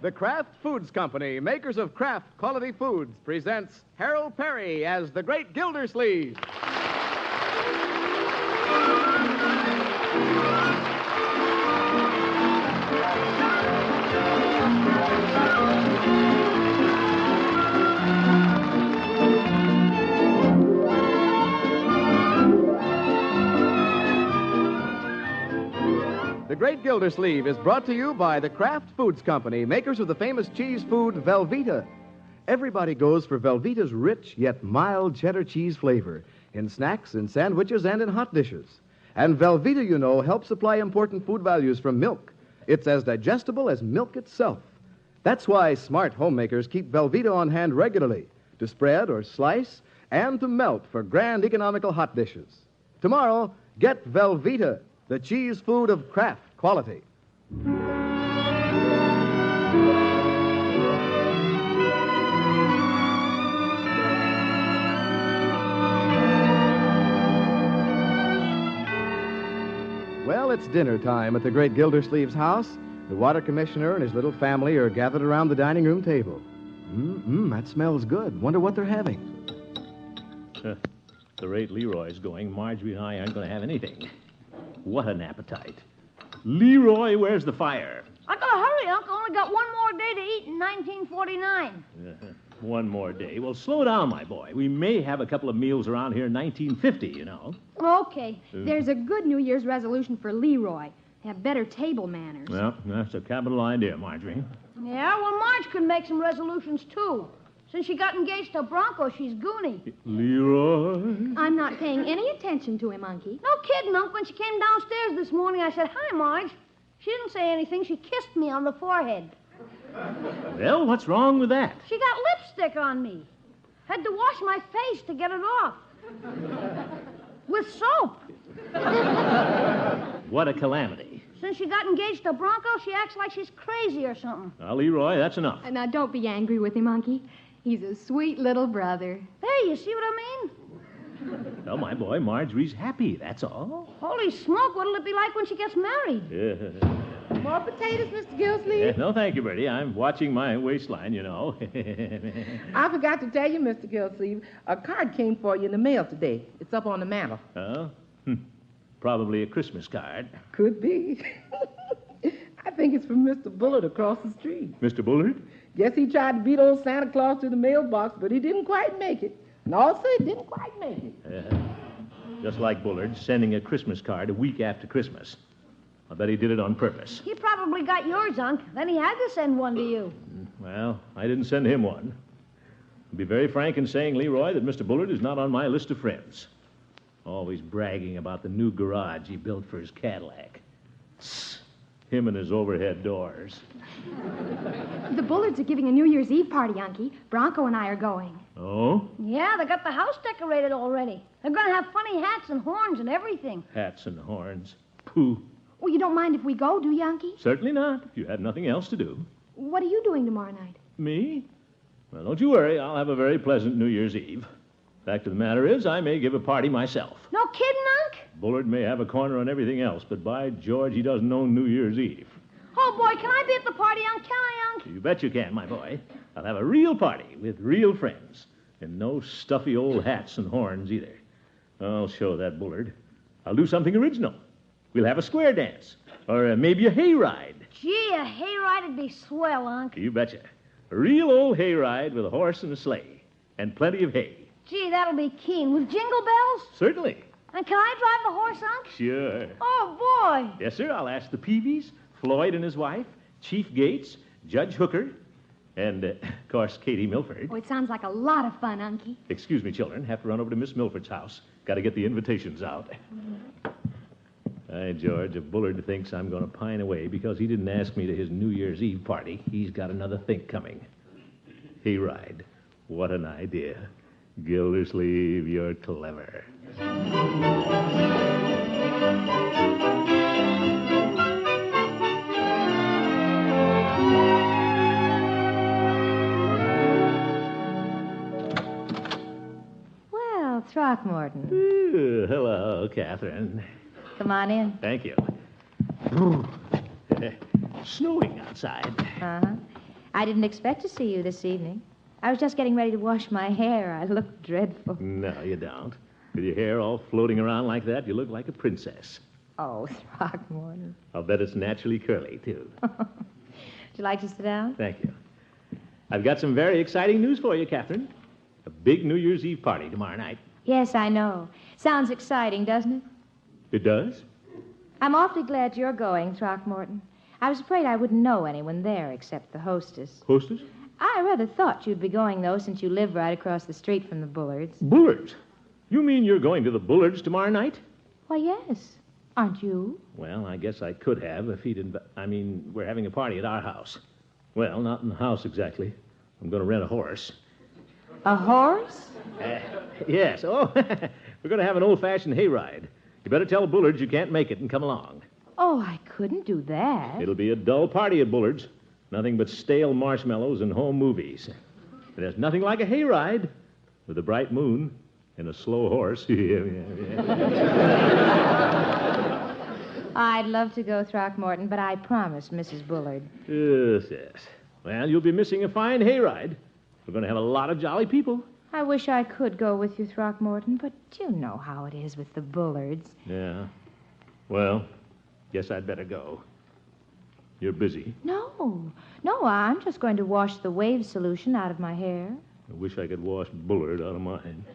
The Kraft Foods Company, makers of Kraft quality foods, presents Harold Perry as the Great Gildersleeve. The Great Gildersleeve is brought to you by the Kraft Foods Company, makers of the famous cheese food Velveeta. Everybody goes for Velveeta's rich yet mild cheddar cheese flavor in snacks, in sandwiches, and in hot dishes. And Velveeta, you know, helps supply important food values from milk. It's as digestible as milk itself. That's why smart homemakers keep Velveeta on hand regularly to spread or slice and to melt for grand economical hot dishes. Tomorrow, get Velveeta, the cheese food of Kraft quality. Well, it's dinner time at the Great Gildersleeve's house. The water commissioner and his little family are gathered around the dining room table. That smells good. Wonder what they're having. The rate Leroy's going, Marjorie and I aren't going to have anything. What an appetite. Leroy, where's the fire? I gotta hurry, Uncle. Only got one more day to eat in 1949. One more day. Well, slow down, my boy. We may have a couple of meals around here in 1950, you know. Okay. There's a good New Year's resolution for Leroy. Have better table manners. Well, that's a capital idea, Marjorie. Yeah, well, Marge could make some resolutions, too. Since she got engaged to Bronco, she's goony. Leroy? I'm not paying any attention to him, Unky. No kidding, Unc. When she came downstairs this morning, I said, "Hi, Marge." She didn't say anything. She kissed me on the forehead. Well, what's wrong with that? She got lipstick on me. Had to wash my face to get it off. With soap. What a calamity. Since she got engaged to Bronco, she acts like she's crazy or something. Now, Leroy, that's enough. Now, don't be angry with him, Unky. He's a sweet little brother. Hey, you see what I mean? Well, my boy, Marjorie's happy, that's all. Holy smoke, what'll it be like when she gets married? More potatoes, Mr. Gildersleeve? No, thank you, Bertie. I'm watching my waistline, you know. I forgot to tell you, Mr. Gildersleeve, a card came for you in the mail today. It's up on the mantel. Oh? Probably a Christmas card. Could be. I think it's from Mr. Bullard across the street. Mr. Bullard? Guess he tried to beat old Santa Claus to the mailbox, but he didn't quite make it. And also, he didn't quite make it. Just like Bullard, sending a Christmas card a week after Christmas. I bet he did it on purpose. He probably got yours, Unc. Then he had to send one to you. Well, I didn't send him one. I'll be very frank in saying, Leroy, that Mr. Bullard is not on my list of friends. Always bragging about the new garage he built for his Cadillac. Him and his overhead doors. The Bullards are giving a New Year's Eve party, Unky. Bronco and I are going. Oh? Yeah, they got the house decorated already. They're going to have funny hats and horns and everything. Hats and horns. Pooh. Well, you don't mind if we go, do you, Unky? Certainly not, if you have nothing else to do. What are you doing tomorrow night? Me? Well, don't you worry. I'll have a very pleasant New Year's Eve. Fact of the matter is, I may give a party myself. No kidding, Unc? Bullard may have a corner on everything else, but by George, he doesn't know New Year's Eve. Oh, boy, can I be at the party, Unc? Can I, Unc? You bet you can, my boy. I'll have a real party with real friends. And no stuffy old hats and horns, either. I'll show that Bullard. I'll do something original. We'll have a square dance. Or maybe a hayride. Gee, a hayride'd be swell, Unc. You betcha. A real old hayride with a horse and a sleigh. And plenty of hay. Gee, that'll be keen. With jingle bells? Certainly. And can I drive the horse, Unc? Sure. Oh, boy. Yes, sir. I'll ask the Peavies, Floyd and his wife, Chief Gates, Judge Hooker, and, of course, Katie Milford. Oh, it sounds like a lot of fun, Unky. Excuse me, children. Have to run over to Miss Milford's house. Got to get the invitations out. Hey, George, if Bullard thinks I'm going to pine away because he didn't ask me to his New Year's Eve party, he's got another think coming. Hayride. What an idea. Gildersleeve, you're clever. Well, Throckmorton. Ooh, hello, Catherine. Come on in. Thank you. Snowing outside. Uh-huh. I didn't expect to see you this evening. I was just getting ready to wash my hair. I look dreadful. No, you don't. With your hair all floating around like that, you look like a princess. Oh, Throckmorton. I'll bet it's naturally curly, too. Would you like to sit down? Thank you. I've got some very exciting news for you, Catherine. A big New Year's Eve party tomorrow night. Yes, I know. Sounds exciting, doesn't it? It does? I'm awfully glad you're going, Throckmorton. I was afraid I wouldn't know anyone there except the hostess. Hostess? I rather thought you'd be going, though, since you live right across the street from the Bullards. Bullards? You mean you're going to the Bullards tomorrow night? Why, yes. Aren't you? Well, I guess I could have if he'd we're having a party at our house. Well, not in the house exactly. I'm going to rent a horse. A horse? Yes. Oh, we're going to have an old-fashioned hayride. You better tell Bullards you can't make it and come along. Oh, I couldn't do that. It'll be a dull party at Bullards. Nothing but stale marshmallows and home movies. There's nothing like a hayride with a bright moon and a slow horse. I'd love to go, Throckmorton, but I promised Mrs. Bullard. Yes. Well, you'll be missing a fine hayride. We're going to have a lot of jolly people. I wish I could go with you, Throckmorton, but you know how it is with the Bullards. Yeah. Well, guess I'd better go. You're busy. No, I'm just going to wash the wave solution out of my hair. I wish I could wash Bullard out of mine.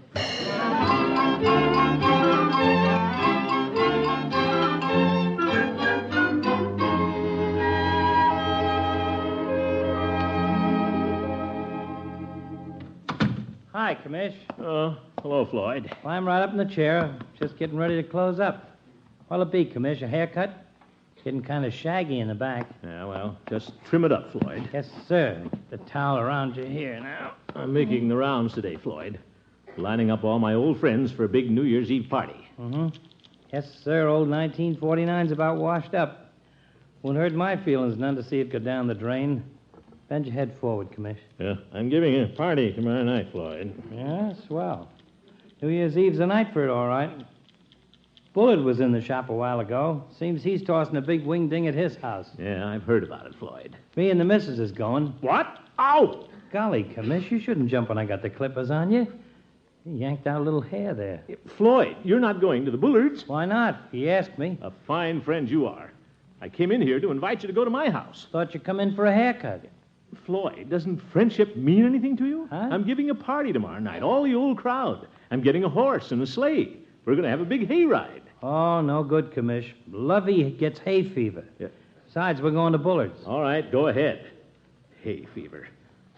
Hi, Commish. Hello, Floyd. Climb right up in the chair. Just getting ready to close up. What'll it be, Commish? A haircut? Getting kind of shaggy in the back. Yeah, well, just trim it up, Floyd. Yes, sir. The towel around your hair now. I'm making the rounds today, Floyd. Lining up all my old friends for a big New Year's Eve party. Mm-hmm. Yes, sir. Old 1949's about washed up. Won't hurt my feelings none to see it go down the drain. Bend your head forward, Commish. Yeah, I'm giving a party tomorrow night, Floyd. Yeah, swell. New Year's Eve's the night for it, all right. Bullard was in the shop a while ago. Seems he's tossing a big wing ding at his house. Yeah, I've heard about it, Floyd. Me and the missus is going. What? Ow! Golly, Commish, you shouldn't jump when I got the clippers on you. You yanked out a little hair there. Floyd, you're not going to the Bullards. Why not? He asked me. A fine friend you are. I came in here to invite you to go to my house. Thought you'd come in for a haircut. Floyd, doesn't friendship mean anything to you? Huh? I'm giving a party tomorrow night, all the old crowd. I'm getting a horse and a sleigh. We're going to have a big hayride. Oh, no good, Commish. Lovey gets hay fever. Yeah. Besides, we're going to Bullard's. All right, go ahead. Hay fever.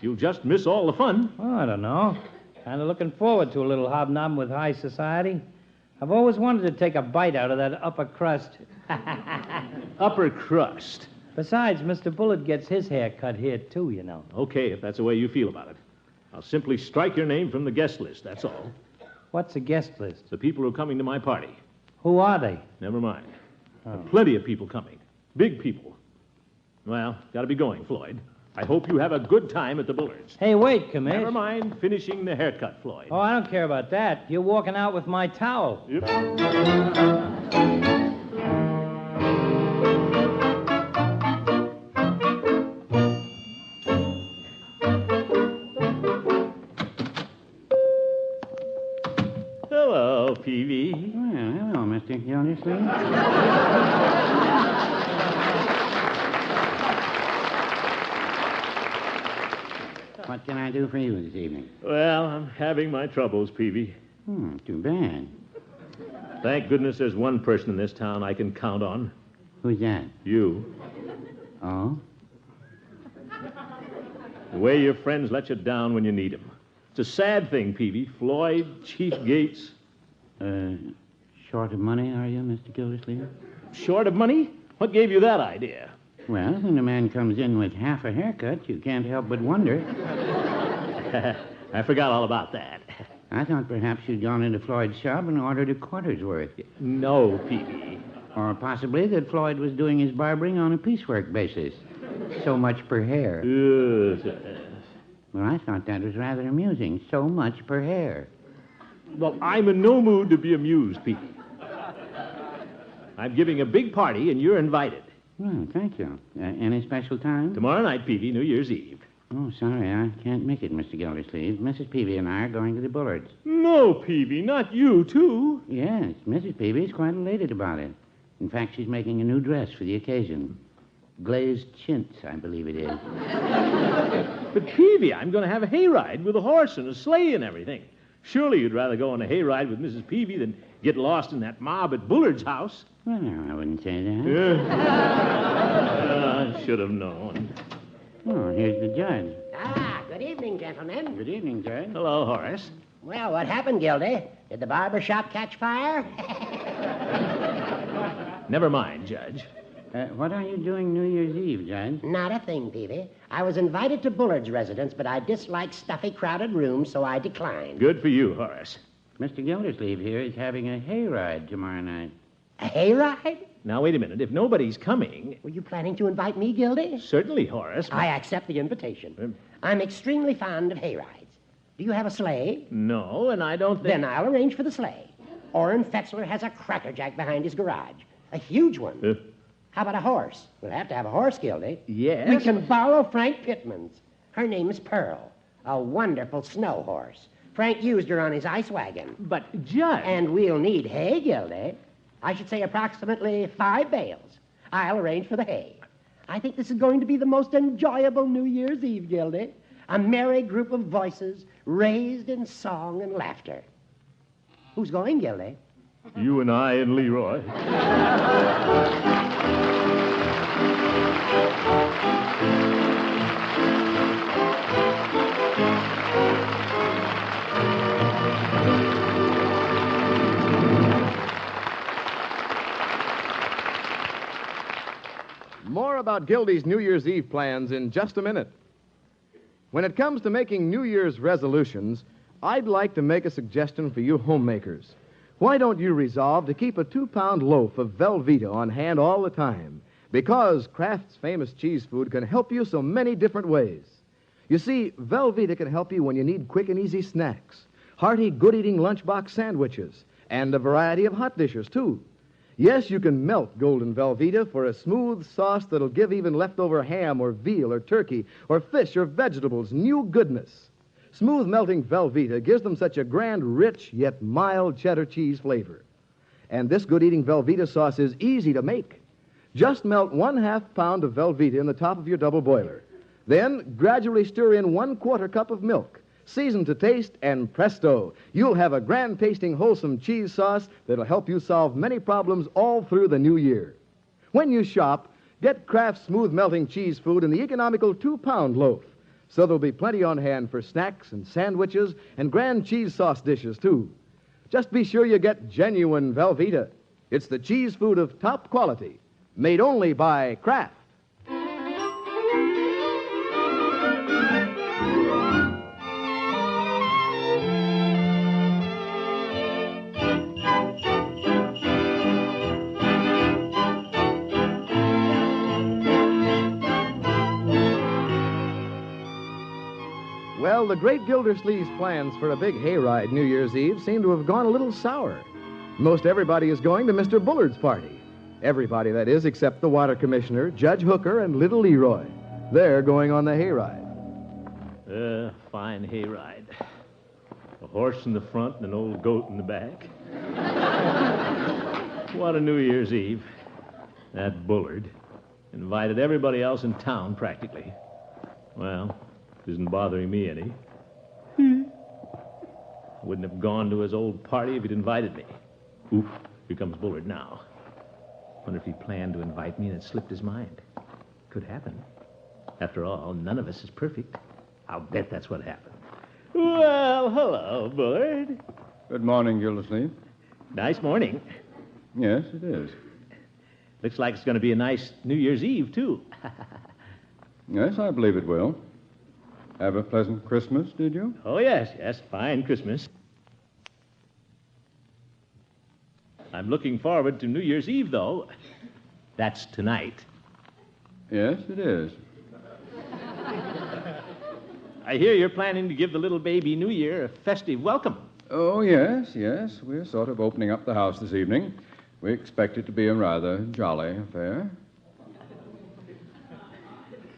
You'll just miss all the fun. Oh, I don't know. Kind of looking forward to a little hobnobbing with high society. I've always wanted to take a bite out of that upper crust. Upper crust. Besides, Mr. Bullard gets his hair cut here, too, you know. Okay, if that's the way you feel about it. I'll simply strike your name from the guest list, that's all. What's a guest list? The people who are coming to my party. Who are they? Never mind. Oh. Plenty of people coming. Big people. Well, gotta be going, Floyd. I hope you have a good time at the Bullards. Hey, wait, Commish. Never mind finishing the haircut, Floyd. Oh, I don't care about that. You're walking out with my towel. Yep. Hello, Peavy. Well, hello, Mr. Gildersleeve. What can I do for you this evening? Well, I'm having my troubles, Peavy. Too bad. Thank goodness there's one person in this town I can count on. Who's that? You. Oh? The way your friends let you down when you need them. It's a sad thing, Peavy. Floyd, Chief Gates. Short of money, are you, Mr. Gildersleeve? Short of money? What gave you that idea? Well, when a man comes in with half a haircut, you can't help but wonder. I forgot all about that. I thought perhaps you'd gone into Floyd's shop and ordered a quarter's worth. No, Peavy. Or possibly that Floyd was doing his barbering on a piecework basis. So much per hair. Yes. Well, I thought that was rather amusing. So much per hair. Well, I'm in no mood to be amused, Peavy. I'm giving a big party, and you're invited. Well, thank you. Any special time? Tomorrow night, Peavy, New Year's Eve. Oh, sorry, I can't make it, Mr. Gildersleeve. Mrs. Peavy and I are going to the Bullards. No, Peavy, not you, too. Yes, Mrs. Peavy is quite elated about it. In fact, she's making a new dress for the occasion. Glazed chintz, I believe it is. But, Peavy, I'm going to have a hayride with a horse and a sleigh and everything. Surely you'd rather go on a hayride with Mrs. Peavy than get lost in that mob at Bullard's house. Well, no, I wouldn't say that. I should have known. Oh, here's the judge. Good evening, gentlemen. Good evening, Judge. Hello, Horace. Well, what happened, Gildy? Did the barber shop catch fire? Never mind, Judge. What are you doing New Year's Eve, Judge? Not a thing, Peavy. I was invited to Bullard's residence, but I dislike stuffy, crowded rooms, so I declined. Good for you, Horace. Mr. Gildersleeve here is having a hayride tomorrow night. A hayride? Now, wait a minute. If nobody's coming... Were you planning to invite me, Gildy? Certainly, Horace. I accept the invitation. I'm extremely fond of hayrides. Do you have a sleigh? No, and I don't think... Then I'll arrange for the sleigh. Orrin Fetzler has a crackerjack behind his garage. A huge one. How about a horse? We'll have to have a horse, Gildy. Yes? We can borrow Frank Pittman's. Her name is Pearl. A wonderful snow horse. Frank used her on his ice wagon. But, Judge... And we'll need hay, Gildy. I should say approximately 5 bales. I'll arrange for the hay. I think this is going to be the most enjoyable New Year's Eve, Gildy. A merry group of voices raised in song and laughter. Who's going, Gildy? You and I and Leroy. More about Gildy's New Year's Eve plans in just a minute. When it comes to making New Year's resolutions, I'd like to make a suggestion for you homemakers. Why don't you resolve to keep a 2-pound loaf of Velveeta on hand all the time? Because Kraft's famous cheese food can help you so many different ways. You see, Velveeta can help you when you need quick and easy snacks, hearty, good-eating lunchbox sandwiches, and a variety of hot dishes, too. Yes, you can melt golden Velveeta for a smooth sauce that'll give even leftover ham or veal or turkey or fish or vegetables new goodness. Smooth melting Velveeta gives them such a grand, rich, yet mild cheddar cheese flavor. And this good-eating Velveeta sauce is easy to make. Just melt 1/2 pound of Velveeta in the top of your double boiler. Then gradually stir in 1/4 cup of milk. Season to taste, and presto, you'll have a grand-tasting, wholesome cheese sauce that'll help you solve many problems all through the new year. When you shop, get Kraft's smooth-melting cheese food in the economical 2-pound loaf, so there'll be plenty on hand for snacks and sandwiches and grand cheese sauce dishes, too. Just be sure you get genuine Velveeta. It's the cheese food of top quality, made only by Kraft. Well, the great Gildersleeve's plans for a big hayride New Year's Eve seem to have gone a little sour. Most everybody is going to Mr. Bullard's party. Everybody, that is, except the water commissioner, Judge Hooker, and little Leroy. They're going on the hayride. Fine hayride. A horse in the front and an old goat in the back. What a New Year's Eve. That Bullard invited everybody else in town, practically. Well, isn't bothering me any. I wouldn't have gone to his old party if he'd invited me. Oof, here comes Bullard now. Wonder if he planned to invite me and it slipped his mind. Could happen. After all, none of us is perfect. I'll bet that's what happened. Well, hello, Bullard. Good morning, Gildersleeve. Nice morning. Yes, it is. Looks like it's going to be a nice New Year's Eve, too. Yes, I believe it will. Have a pleasant Christmas, did you? Oh, yes. Fine Christmas. I'm looking forward to New Year's Eve, though. That's tonight. Yes, it is. I hear you're planning to give the little baby New Year a festive welcome. Oh, yes. We're sort of opening up the house this evening. We expect it to be a rather jolly affair.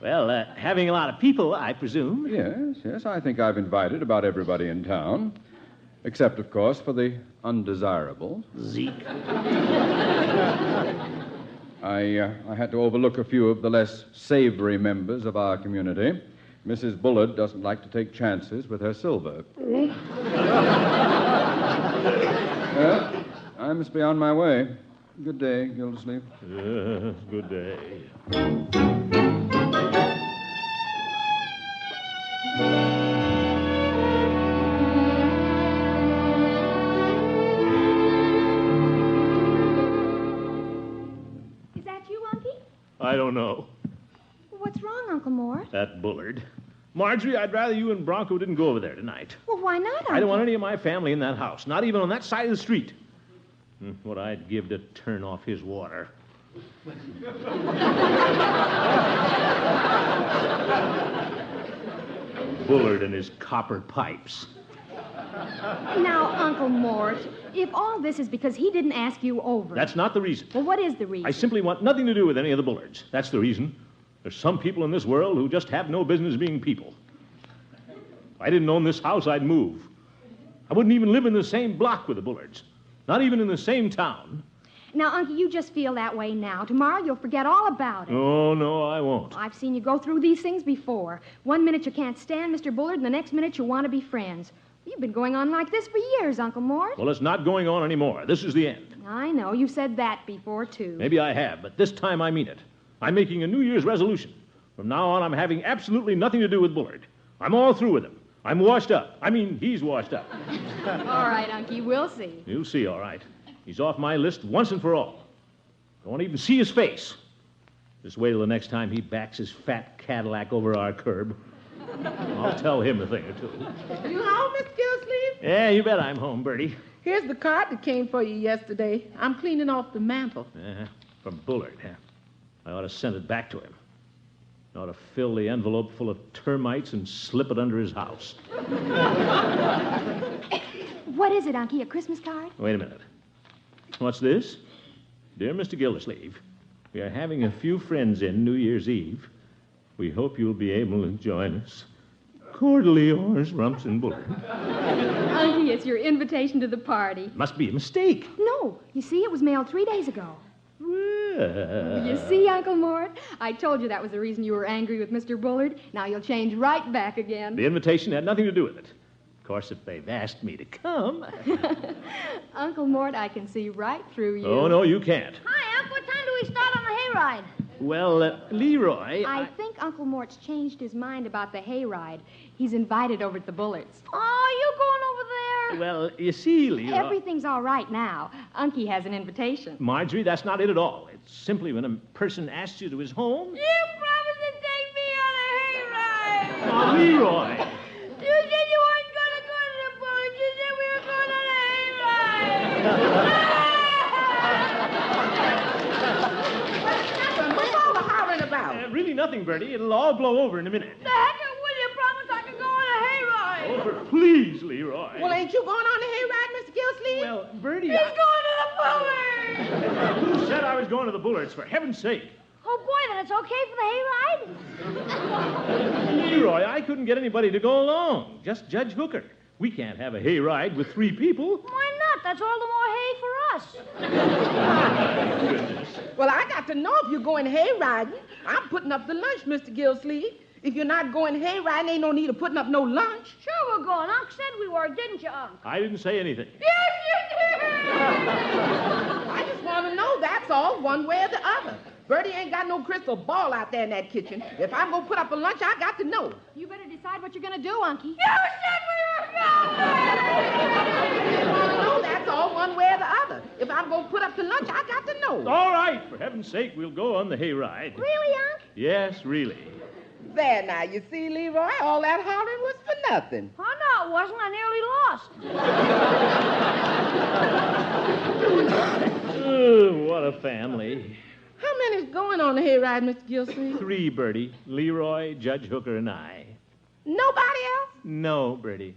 Well, having a lot of people, I presume. Yes. I think I've invited about everybody in town. Except, of course, for the undesirables. Zeke. I had to overlook a few of the less savory members of our community. Mrs. Bullard doesn't like to take chances with her silver. I must be on my way. Good day, Gildersleeve. Good day. Is that you, Unky? I don't know. What's wrong, Uncle Mort? That Bullard. Marjorie, I'd rather you and Bronco didn't go over there tonight. Well, why not, Unky? I don't want any of my family in that house, not even on that side of the street. What I'd give to turn off his water. Bullard and his copper pipes. Now, Uncle Mort, if all this is because he didn't ask you over... That's not the reason. Well, what is the reason? I simply want nothing to do with any of the Bullards. That's the reason. There's some people in this world who just have no business being people. If I didn't own this house, I'd move. I wouldn't even live in the same block with the Bullards. Not even in the same town. Now, Unky, you just feel that way now. Tomorrow you'll forget all about it. Oh, no, I won't. I've seen you go through these things before. One minute you can't stand Mr. Bullard, and the next minute you want to be friends. You've been going on like this for years, Uncle Mort. Well, it's not going on anymore. This is the end. I know. You said that before, too. Maybe I have, but this time I mean it. I'm making a New Year's resolution. From now on, I'm having absolutely nothing to do with Bullard. I'm all through with him. I'm washed up. I mean, he's washed up. All right, Unky, we'll see. You'll see, all right. He's off my list once and for all. I won't even see his face. Just wait till the next time he backs his fat Cadillac over our curb. I'll tell him a thing or two. You home, Miss Gilsleeve? Yeah, you bet I'm home, Bertie. Here's the card that came for you yesterday. I'm cleaning off the mantel. From Bullard, huh? I ought to send it back to him. I ought to fill the envelope full of termites and slip it under his house. What is it, Unky? A Christmas card? Wait a minute. What's this? Dear Mr. Gildersleeve, we are having a few friends in New Year's Eve. We hope you'll be able to join us. Cordially yours, Rumson Bullard. Unky, it's your invitation to the party. Must be a mistake. No. You see, it was mailed 3 days ago. You see, Uncle Mort? I told you that was the reason you were angry with Mr. Bullard. Now you'll change right back again. The invitation had nothing to do with it. Of course, if they've asked me to come... Uncle Mort, I can see right through you. Oh, no, you can't. Hi, Unc. What time do we start on the hayride? Well, Leroy... I think Uncle Mort's changed his mind about the hayride. He's invited over to the Bullards. Oh, you going over there? Well, you see, Leroy... Everything's all right now. Unky has an invitation. Marjorie, that's not it at all. It's simply when a person asks you to his home... You promised to take me on a hayride. Oh, Leroy! You said you weren't going to go to the Bullards. You said we were going on a hayride. What's all the hollering about? Really nothing, Bertie. It'll all blow over in a minute. The heck will you promise I can go on a hayride? Oh, please, Leroy. Well, ain't you going on the hayride, Mr. Gilsleeve? Well, Bertie... He's going to the Bullards. Who said I was going to the Bullards, for heaven's sake? Oh, boy, then it's okay for the hayride? Leroy, I couldn't get anybody to go along. Just Judge Hooker. We can't have a hayride with 3 people. Why not? That's all the more hay for us. Goodness. Well, I got to know if you're going hayriding. I'm putting up the lunch, Mr. Gilsleeve. If you're not going hayriding, ain't no need of putting up no lunch. Sure we're going. Unc said we were, didn't you, Unc? I didn't say anything. Yes, you did! I just want to know, that's all, one way or the other. Bertie ain't got no crystal ball out there in that kitchen. If I'm going to put up a lunch, I got to know. You better decide what you're going to do, Unky. You said we were going! No, that's all, one way or the other. If I'm going to put up the lunch, I got to know. All right, for heaven's sake, we'll go on the hayride. Really, Unc? Yes, really. There now, you see, Leroy, all that hollering was for nothing. Oh, no, it wasn't. I nearly lost. Oh, what a family. How many's going on the hayride, Mr. Gilsleeve? 3, Bertie. Leroy, Judge Hooker, and I. Nobody else? No, Bertie.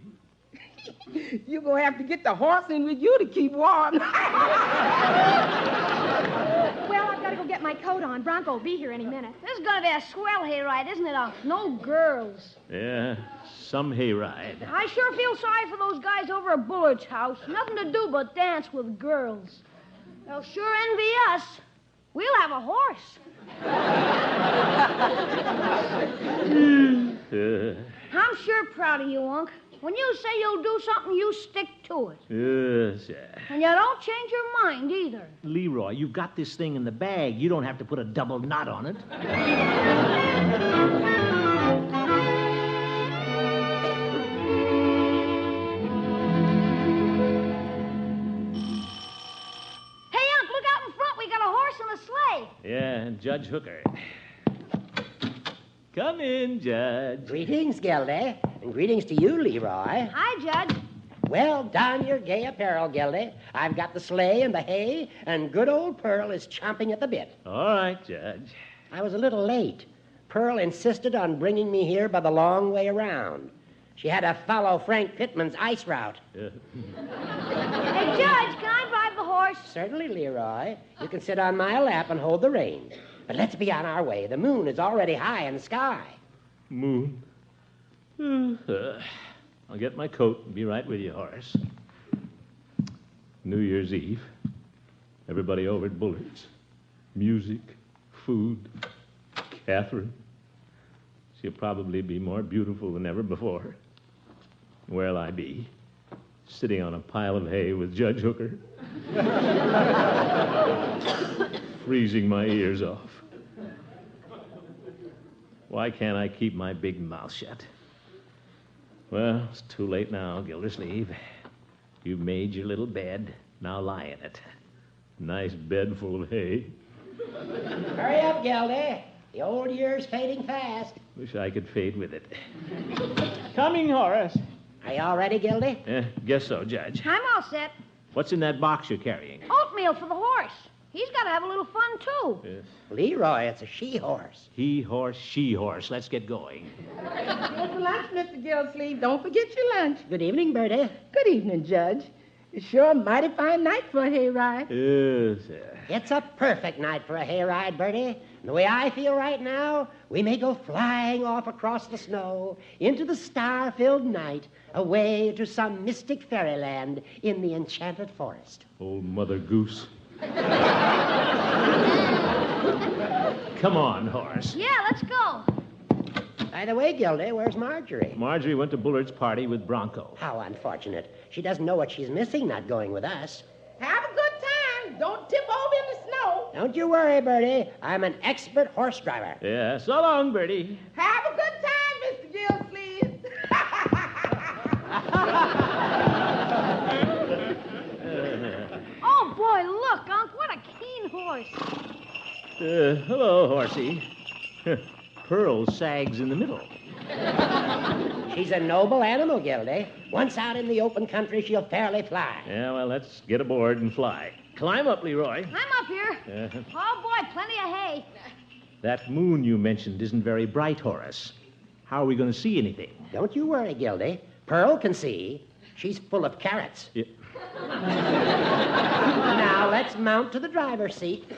You're going to have to get the horse in with you to keep warm. Well, I've gotta go get my coat on. Bronco will be here any minute. This is going to be a swell hayride, isn't it, Unc? No girls. Yeah, some hayride. I sure feel sorry for those guys over at Bullard's house. Nothing to do but dance with girls. They'll sure envy us. We'll have a horse. I'm sure proud of you, Unc. When you say you'll do something, you stick to it. Yes, And you don't change your mind either. Leroy, you've got this thing in the bag. You don't have to put a double knot on it. Hey, Unc, look out in front. We got a horse and a sleigh. Yeah, and Judge Hooker. Come in, Judge. Greetings, Gildy. And greetings to you, Leroy. Hi, Judge. Well, don your gay apparel, Gildy. I've got the sleigh and the hay, and good old Pearl is chomping at the bit. All right, Judge. I was a little late. Pearl insisted on bringing me here by the long way around. She had to follow Frank Pittman's ice route. Hey, Judge, can I ride the horse? Certainly, Leroy. You can sit on my lap and hold the reins. But let's be on our way. The moon is already high in the sky. Moon. I'll get my coat and be right with you, Horace. New Year's Eve. Everybody over at Bullard's. Music, food, Catherine. She'll probably be more beautiful than ever before. Where'll I be? Sitting on a pile of hay with Judge Hooker. Freezing my ears off. Why can't I keep my big mouth shut? Well, it's too late now, Gildersleeve. You've made your little bed. Now lie in it. Nice bed full of hay. Hurry up, Gildy. The old year's fading fast. Wish I could fade with it. Coming, Horace. Are you all ready, Gildy? Guess so, Judge. I'm all set. What's in that box you're carrying? Oatmeal for the horse. He's got to have a little fun, too. Leroy, it's a she-horse. He horse, she horse. Let's get going. Here's the lunch, Mr. Gillsleeve. Don't forget your lunch. Good evening, Bertie. Good evening, Judge. It's sure a mighty fine night for a hayride. Yes, sir. It's a perfect night for a hayride, Bertie. And the way I feel right now, we may go flying off across the snow into the star-filled night, away to some mystic fairyland in the enchanted forest. Old Mother Goose. Come on, Horace. Yeah, let's go. By the way, Gildy, where's Marjorie? Marjorie went to Bullard's party with Bronco. How unfortunate. She doesn't know what she's missing not going with us. Have a good time. Don't tip over in the snow. Don't you worry, Bertie. I'm an expert horse driver. Yeah, so long, Bertie. Have a good time, Mr. Gillsleeve. Oh, boy, look, Unc. What a keen horse. Hello, horsey. Pearl sags in the middle. She's a noble animal, Gildy. Once out in the open country, she'll fairly fly. Yeah, well, let's get aboard and fly. Climb up, Leroy. I'm up here. Oh, boy, plenty of hay. That moon you mentioned isn't very bright, Horace. How are we going to see anything? Don't you worry, Gildy. Pearl can see. She's full of carrots. Yeah. Now, let's mount to the driver's seat.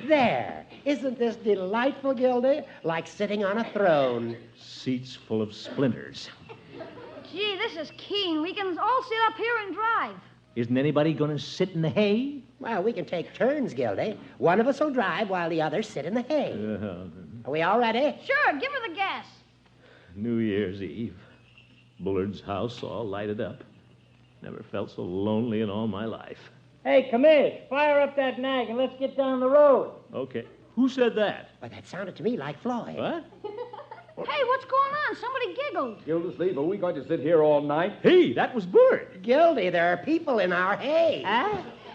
There. Isn't this delightful, Gildy? Like sitting on a throne. Seats full of splinters. Gee, this is keen. We can all sit up here and drive. Isn't anybody going to sit in the hay? Well, we can take turns, Gildy. One of us will drive while the others sit in the hay. Are we all ready? Sure, give her the gas. New Year's Eve. Bullard's house all lighted up. Never felt so lonely in all my life. Hey, come here. Fire up that nag and let's get down the road. Okay. Who said that? Well, that sounded to me like Floyd. What? Hey, what's going on? Somebody giggled. Gildersleeve, are we going to sit here all night? Hey, that was Bullard. Gildy, there are people in our hay.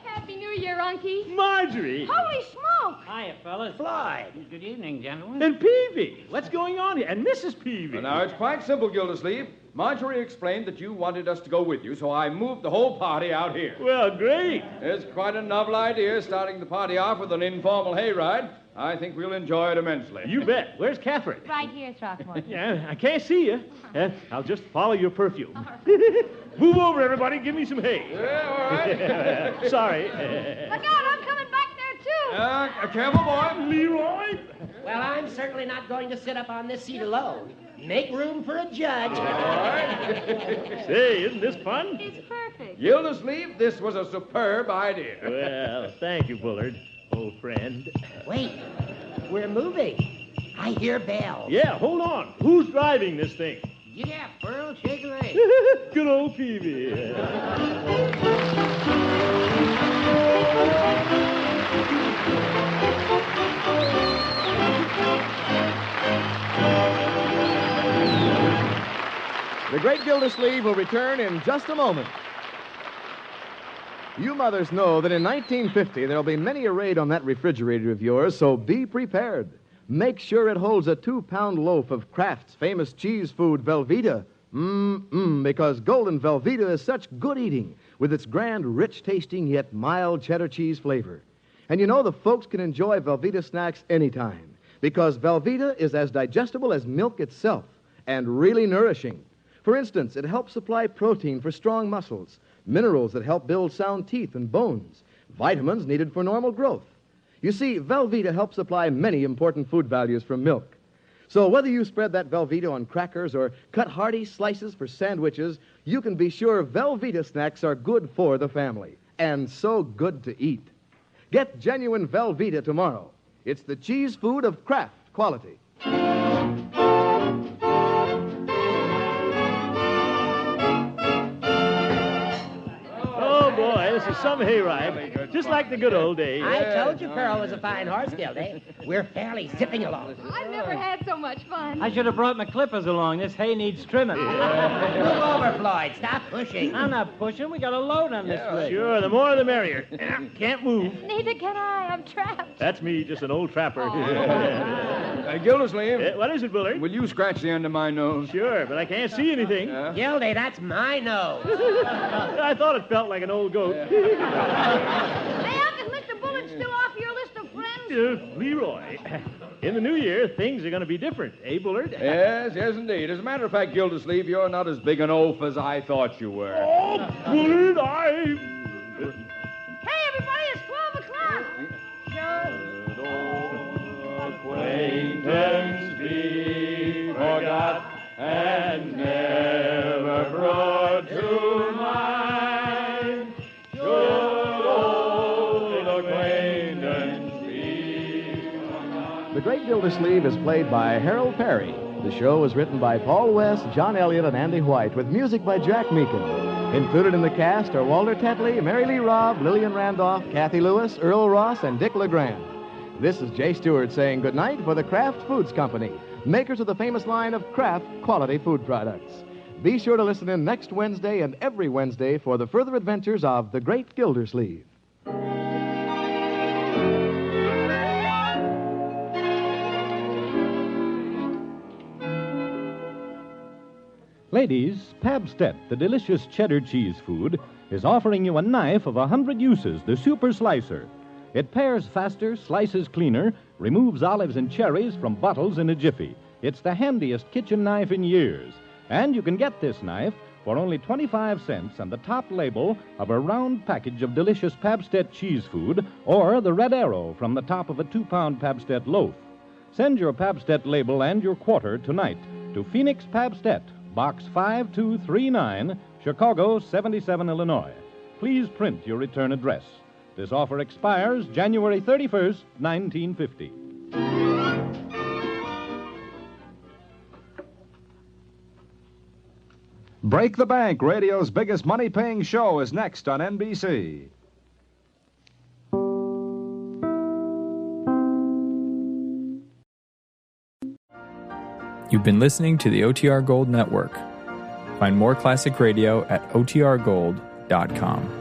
Happy New Year, Unky. Marjorie. Holy smoke! Hiya, Hiya, fellas. Floyd. Good evening, gentlemen. And Peavy. What's going on here? And Mrs. Peavy. Now, it's quite simple, Gildersleeve. Marjorie explained that you wanted us to go with you, so I moved the whole party out here. Well, great. It's quite a novel idea, starting the party off with an informal hayride. I think we'll enjoy it immensely. You bet. Where's Catherine? Right here, Throckmorton. Yeah, I can't see you. I'll just follow your perfume. Move over, everybody. Give me some hay. Yeah, all right. Sorry. Look out, I'm coming back there, too. Careful, boy. Leroy. Well, I'm certainly not going to sit up on this seat alone. Make room for a judge. Say, isn't this fun? It's perfect. Gildersleeve, this was a superb idea. Well, thank you, Bullard, old friend. Wait, we're moving. I hear bells. Yeah, hold on. Who's driving this thing? Yeah, Pearl, shake away. Good old Peavy. The Great Gildersleeve will return in just a moment. You mothers know that in 1950 there'll be many a raid on that refrigerator of yours, so be prepared. Make sure it holds a 2-pound loaf of Kraft's famous cheese food, Velveeta. Because golden Velveeta is such good eating with its grand, rich-tasting yet mild cheddar cheese flavor. And you know the folks can enjoy Velveeta snacks anytime because Velveeta is as digestible as milk itself and really nourishing. For instance, it helps supply protein for strong muscles, minerals that help build sound teeth and bones, vitamins needed for normal growth. You see, Velveeta helps supply many important food values from milk. So whether you spread that Velveeta on crackers or cut hearty slices for sandwiches, you can be sure Velveeta snacks are good for the family and so good to eat. Get genuine Velveeta tomorrow. It's the cheese food of Kraft quality. This is some hayride, just like the good old days. I told you Pearl was a fine horse, Gildy. We're fairly zipping along. I've never had so much fun. I should have brought my clippers along. This hay needs trimming. Move over, Floyd. Stop pushing. I'm not pushing. We got a load on this rig. Sure, the more the merrier. Can't move. Neither can I. I'm trapped. That's me, just an old trapper. Gildersleeve. What is it, Bullard? Will you scratch the end of my nose? Sure, but I can't see anything. Gildy, that's my nose. I thought it felt like an old goat. Hey, Unc, is Mr. Bullet still off your list of friends? Leroy, in the new year, things are going to be different, eh, Bullard? Yes, indeed. As a matter of fact, Gildersleeve, you're not as big an oaf as I thought you were. Oh, Bullard, Hey, everybody, it's 12 o'clock. Acquaintance be forgot and never brought to mind. Should old acquaintance be forgot. The Great Gildersleeve is played by Harold Perry. The show was written by Paul West, John Elliott, and Andy White, with music by Jack Meakin. Included in the cast are Walter Tetley, Mary Lee Robb, Lillian Randolph, Kathy Lewis, Earl Ross, and Dick LeGrand. This is Jay Stewart saying goodnight for the Kraft Foods Company, makers of the famous line of Kraft quality food products. Be sure to listen in next Wednesday and every Wednesday for the further adventures of the Great Gildersleeve. Ladies, Pabstet, the delicious cheddar cheese food, is offering you a knife of 100 uses, the Super Slicer. It pares faster, slices cleaner, removes olives and cherries from bottles in a jiffy. It's the handiest kitchen knife in years. And you can get this knife for only 25 cents on the top label of a round package of delicious Pabstet cheese food or the red arrow from the top of a 2-pound Pabstet loaf. Send your Pabstet label and your quarter tonight to Phoenix Pabstet, Box 5239, Chicago 77, Illinois. Please print your return address. This offer expires January 31st, 1950. Break the Bank, radio's biggest money-paying show, is next on NBC. You've been listening to the OTR Gold Network. Find more classic radio at otrgold.com.